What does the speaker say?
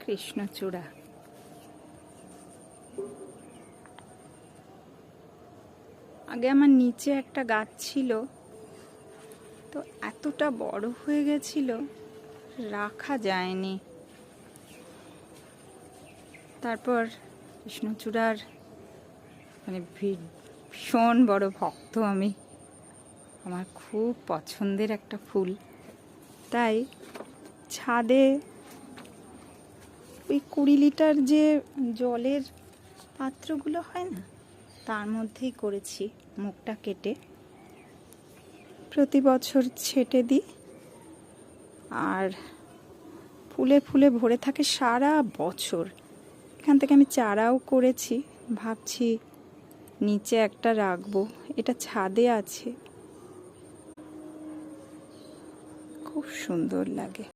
কৃষ্ণচূড়া। আগে আমার নিচে একটা গাছ ছিল, তো এতটা বড় হয়ে গেছিল রাখা যায়নি। তারপর কৃষ্ণচূড়ার মানে ভীষণ বড় ভক্ত আমি, আমার খুব পছন্দের একটা ফুল। তাই ছাদে ওই 20 লিটার যে জলের পাত্রগুলো হয় না, তার মধ্যেই করেছি, মুখটা কেটে প্রতি বছর ছেটে দিই। আর ফুলে ফুলে ভরে থাকে সারা বছর। এখান থেকে আমি চারাও করেছি, ভাবছি নিচে একটা রাখবো। এটা ছাদে আছে, খুব সুন্দর লাগে।